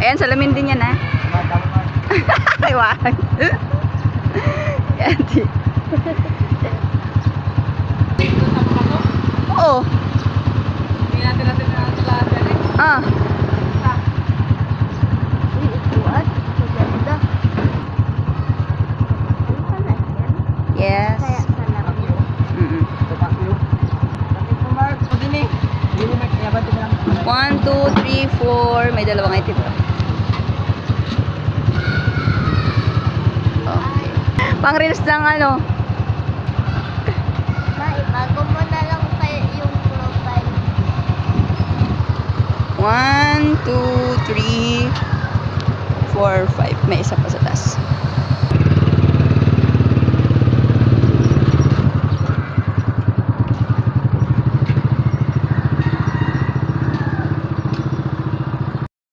Ayan, salamin din yan, ha? Ay, wag. Yan, oo. Hindi natin na lahat yan eh. Ah. Upuan. Maganda. Ano ka na yan? Yes. Kaya salamin. Mm-mm. 1, 2, 3, 4. May dalawang item pa. Okay. Pang reels lang ano. May, bago mo na lang kayo yung profile. 1, 2, 3, 4, 5. May isa pa sa taas.